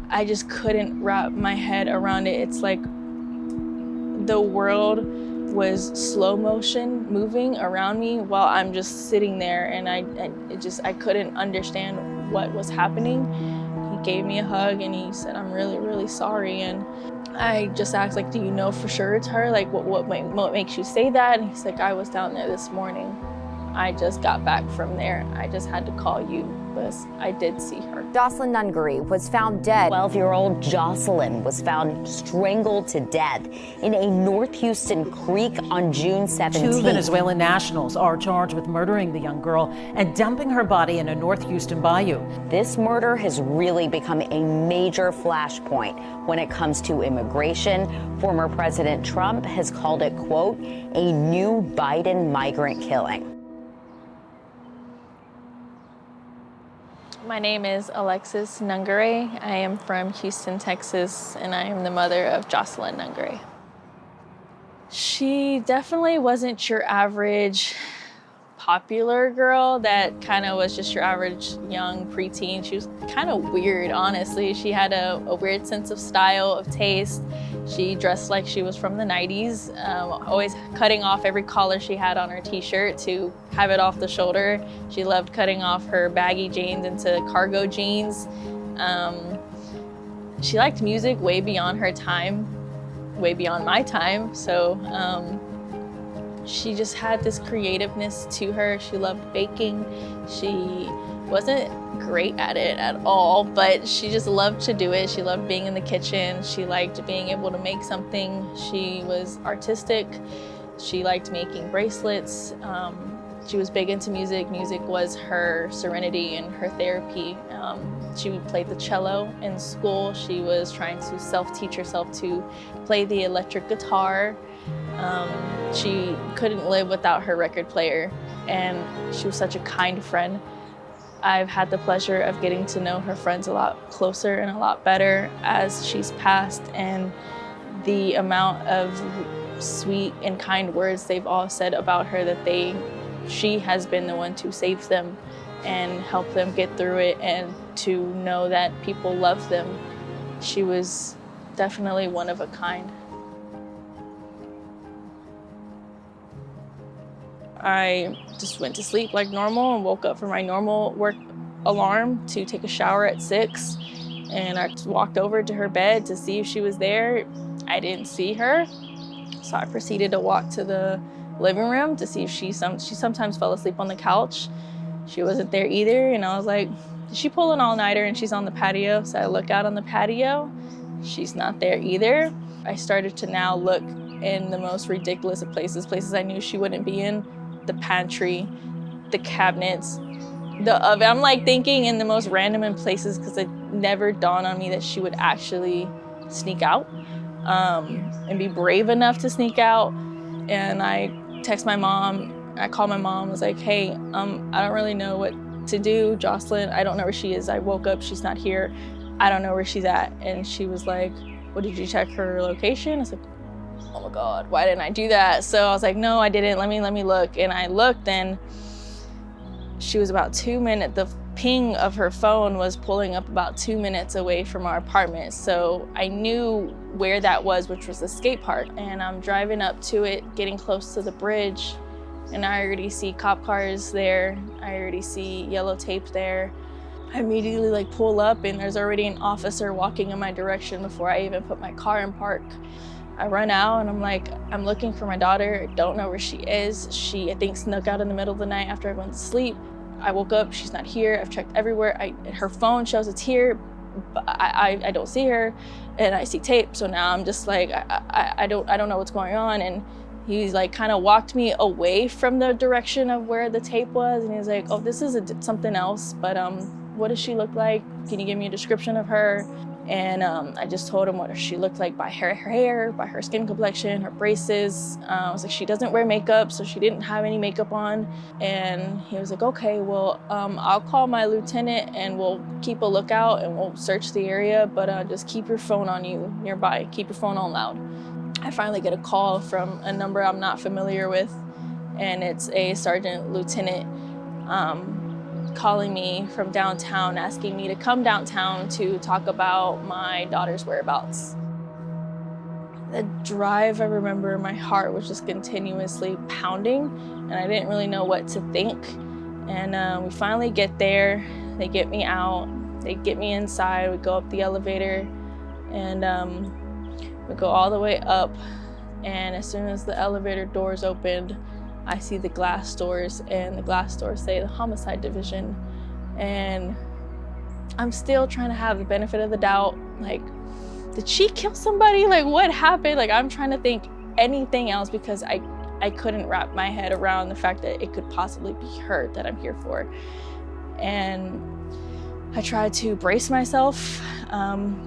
I just couldn't wrap my head around it. It's like the world was slow motion moving around me while I'm just sitting there, and I couldn't understand what was happening. He gave me a hug and he said, "I'm really, really sorry." And I just asked, like, "Do you know for sure it's her? Like, what makes you say that?" And he's like, "I was down there this morning. I just got back from there. I just had to call you because I did see her." Jocelyn Nungaray was found dead. 12-year-old Jocelyn was found strangled to death in a North Houston creek on June 17th. 2 Venezuelan nationals are charged with murdering the young girl and dumping her body in a North Houston bayou. This murder has really become a major flashpoint when it comes to immigration. Former President Trump has called it, quote, a new Biden migrant killing. My name is Alexis Nungaray. I am from Houston, Texas, and I am the mother of Jocelyn Nungaray. She definitely wasn't your average popular girl that kind of was just your average young preteen. She was kind of weird, honestly. She had a weird sense of style, of taste. She dressed like she was from the 90s, always cutting off every collar she had on her t-shirt to have it off the shoulder. She loved cutting off her baggy jeans into cargo jeans. She liked music way beyond her time, way beyond my time. So she just had this creativeness to her. She loved baking. She wasn't great at it at all, but she just loved to do it. She loved being in the kitchen. She liked being able to make something. She was artistic. She liked making bracelets. She was big into music. Music was her serenity and her therapy. She played the cello in school. She was trying to self-teach herself to play the electric guitar. She couldn't live without her record player, and she was such a kind friend. I've had the pleasure of getting to know her friends a lot closer and a lot better as she's passed, and the amount of sweet and kind words they've all said about her, that she has been the one to save them and help them get through it, and to know that people love them. She was definitely one of a kind. I just went to sleep like normal and woke up from my normal work alarm to take a shower at 6. And I just walked over to her bed to see if she was there. I didn't see her. So I proceeded to walk to the living room to see if she sometimes fell asleep on the couch. She wasn't there either. And I was like, did she pull an all-nighter and she's on the patio? So I look out on the patio. She's not there either. I started to now look in the most ridiculous of places I knew she wouldn't be in. The pantry, the cabinets, the oven. I'm like thinking in the most random places because it never dawned on me that she would actually sneak out and be brave enough to sneak out. And I text my mom, I called my mom, was like, hey, I don't really know what to do. Jocelyn, I don't know where she is. I woke up, she's not here. I don't know where she's at. And she was like, well, did you check her location? I was like, oh my God, why didn't I do that? So I was like, no, I didn't, let me look. And I looked, and she was about 2 minutes, the ping of her phone was pulling up about 2 minutes away from our apartment. So I knew where that was, which was the skate park. And I'm driving up to it, getting close to the bridge, and I already see cop cars there. I already see yellow tape there. I immediately pull up, and there's already an officer walking in my direction before I even put my car in park. I run out and I'm like, I'm looking for my daughter. I don't know where she is. She, I think, snuck out in the middle of the night after I went to sleep. I woke up, she's not here. I've checked everywhere. Her phone shows it's here, but I don't see her, and I see tape. So now I'm just like, I don't know what's going on. And he's like kind of walked me away from the direction of where the tape was. And he's like, oh, this is something else, but what does she look like? Can you give me a description of her? And I just told him what she looked like by her hair, by her skin complexion, her braces. I was like, she doesn't wear makeup, so she didn't have any makeup on. And he was like, okay, well, I'll call my lieutenant and we'll keep a lookout and we'll search the area, but just keep your phone on you nearby. Keep your phone on loud. I finally get a call from a number I'm not familiar with, and it's a sergeant lieutenant calling me from downtown, asking me to come downtown to talk about my daughter's whereabouts. The drive, I remember my heart was just continuously pounding, and I didn't really know what to think. And we finally get there, they get me out, they get me inside, we go up the elevator, and we go all the way up. And as soon as the elevator doors opened, I see the glass doors, and the glass doors say the homicide division. And I'm still trying to have the benefit of the doubt, like, did she kill somebody? Like, what happened? Like, I'm trying to think anything else because I couldn't wrap my head around the fact that it could possibly be her that I'm here for. And I tried to brace myself.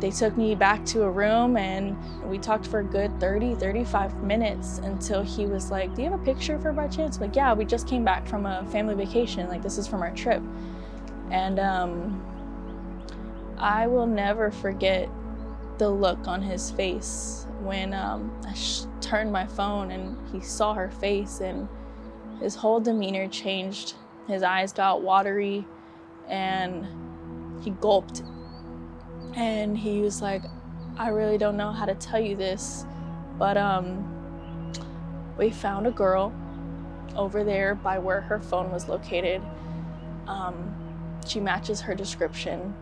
They took me back to a room, and we talked for a good 35 minutes until he was like, do you have a picture of her by chance? I'm like, yeah, we just came back from a family vacation. Like, this is from our trip. And I will never forget the look on his face when I turned my phone and he saw her face, and his whole demeanor changed. His eyes got watery, and he gulped. And he was like, I really don't know how to tell you this, but we found a girl over there by where her phone was located. She matches her description,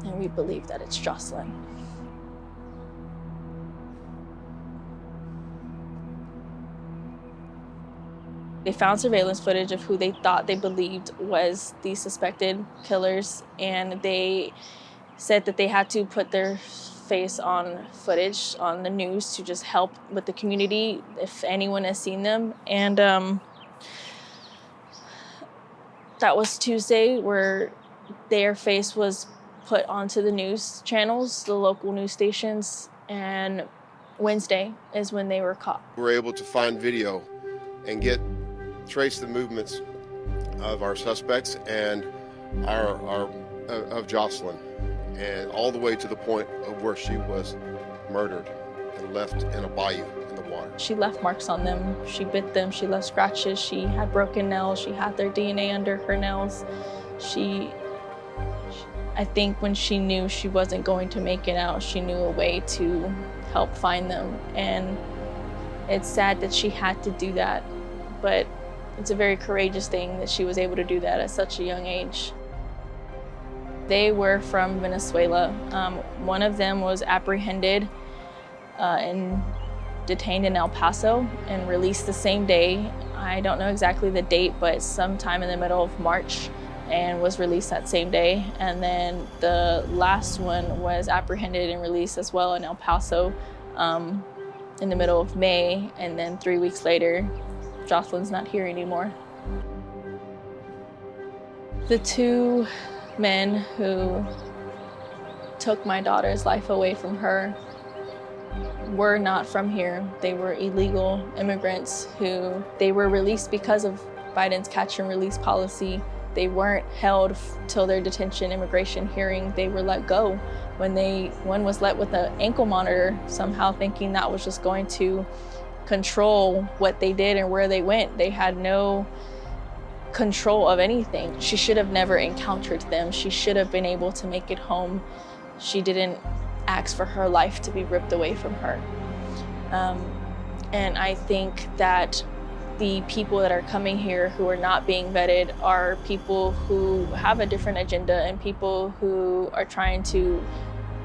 and we believe that it's Jocelyn. They found surveillance footage of who they believed was the suspected killers, and they said that they had to put their face on footage on the news to just help with the community if anyone has seen them. And that was Tuesday, where their face was put onto the news channels, the local news stations, and Wednesday is when they were caught. We were able to find video and trace the movements of our suspects and of Jocelyn, and all the way to the point of where she was murdered and left in a bayou in the water. She left marks on them. She bit them. She left scratches. She had broken nails. She had their DNA under her nails. I think when she knew she wasn't going to make it out, she knew a way to help find them. And it's sad that she had to do that, but it's a very courageous thing that she was able to do that at such a young age. They were from Venezuela. One of them was apprehended and detained in El Paso and released the same day. I don't know exactly the date, but sometime in the middle of March, and was released that same day. And then the last one was apprehended and released as well in El Paso in the middle of May, and then 3 weeks later, Jocelyn's not here anymore. The two men who took my daughter's life away from her were not from here. They were illegal immigrants they were released because of Biden's catch and release policy. They weren't held till their detention immigration hearing. They were let go. One was let with an ankle monitor, somehow thinking that was just going to control what they did and where they went. They had no control of anything. She should have never encountered them. She should have been able to make it home. She didn't ask for her life to be ripped away from her. And I think that the people that are coming here who are not being vetted are people who have a different agenda and people who are trying to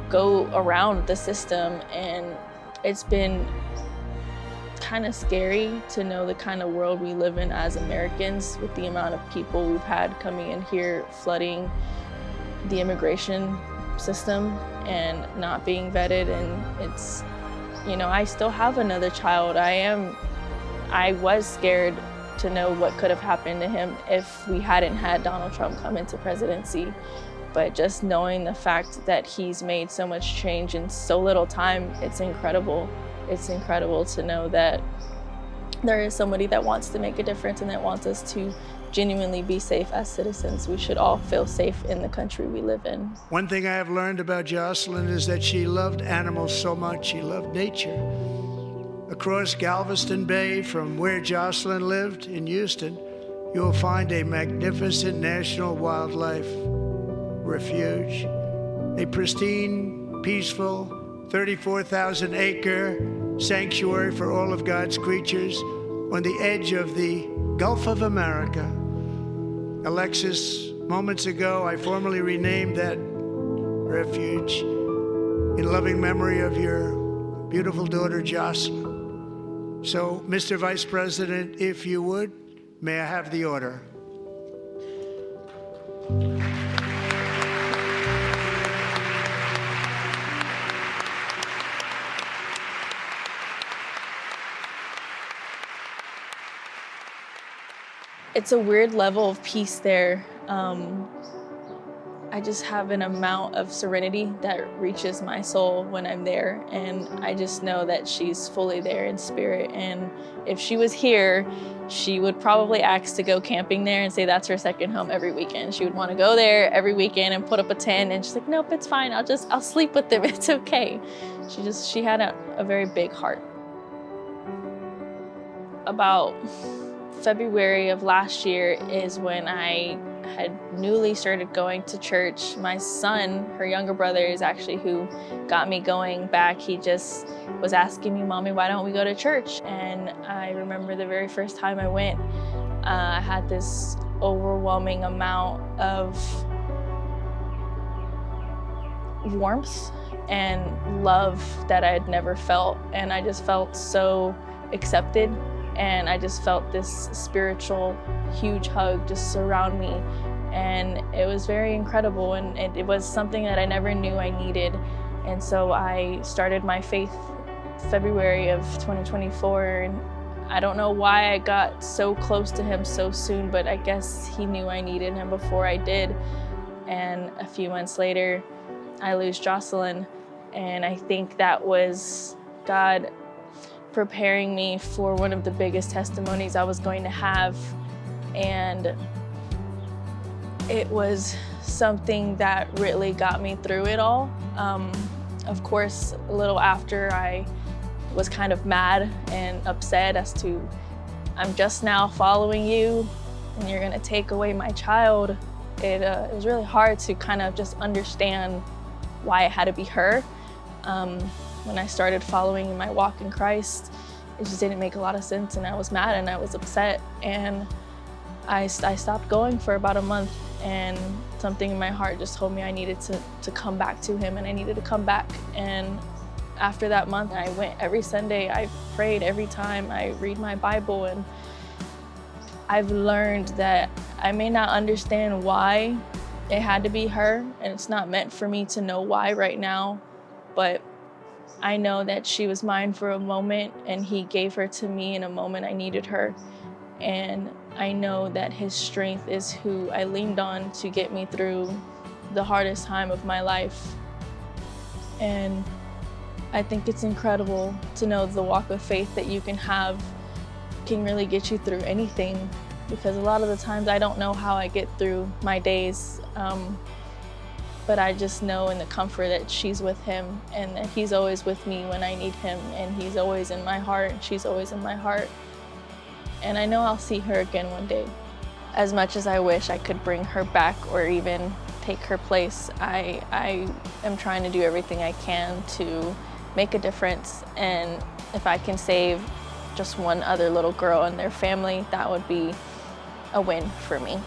go around the system. And it's been kind of scary to know the kind of world we live in as Americans, with the amount of people we've had coming in here flooding the immigration system and not being vetted. And it's, I still have another child. I was scared to know what could have happened to him if we hadn't had Donald Trump come into presidency. But just knowing the fact that he's made so much change in so little time, it's incredible. It's incredible to know that there is somebody that wants to make a difference and that wants us to genuinely be safe as citizens. We should all feel safe in the country we live in. One thing I have learned about Jocelyn is that she loved animals so much. She loved nature. Across Galveston Bay from where Jocelyn lived in Houston, you will find a magnificent national wildlife refuge, a pristine, peaceful, 34,000-acre sanctuary for all of God's creatures on the edge of the Gulf of America. Alexis, moments ago, I formally renamed that refuge in loving memory of your beautiful daughter, Jocelyn. So, Mr. Vice President, if you would, may I have the order? It's a weird level of peace there. I just have an amount of serenity that reaches my soul when I'm there, and I just know that she's fully there in spirit. And if she was here, she would probably ask to go camping there and say that's her second home every weekend. She would want to go there every weekend and put up a tent, and she's like, nope, it's fine. I'll sleep with them. It's okay. She had a very big heart. About February of last year is when I had newly started going to church. My son, her younger brother, is actually who got me going back. He just was asking me, Mommy, why don't we go to church? And I remember the very first time I went, I had this overwhelming amount of warmth and love that I had never felt. And I just felt so accepted. And I just felt this spiritual, huge hug just surround me. And it was very incredible, and it was something that I never knew I needed. And so I started my faith February of 2024, and I don't know why I got so close to him so soon, but I guess he knew I needed him before I did. And a few months later, I lose Jocelyn, and I think that was God preparing me for one of the biggest testimonies I was going to have. And it was something that really got me through it all. Of course, a little after, I was kind of mad and upset as to, I'm just now following you and you're gonna take away my child. It was really hard to kind of just understand why it had to be her. When I started following my walk in Christ, it just didn't make a lot of sense, and I was mad and I was upset, and I stopped going for about a month, and something in my heart just told me I needed to come back to him, and I needed to come back. And after that month, I went every Sunday. I prayed every time. I read my Bible, and I've learned that I may not understand why it had to be her, and it's not meant for me to know why right now, but I know that she was mine for a moment, and he gave her to me in a moment I needed her. And I know that his strength is who I leaned on to get me through the hardest time of my life. And I think it's incredible to know the walk of faith that you can have can really get you through anything, because a lot of the times I don't know how I get through my days. But I just know in the comfort that she's with him, and that he's always with me when I need him, and he's always in my heart, and she's always in my heart. And I know I'll see her again one day. As much as I wish I could bring her back or even take her place, I am trying to do everything I can to make a difference. And if I can save just one other little girl and their family, that would be a win for me.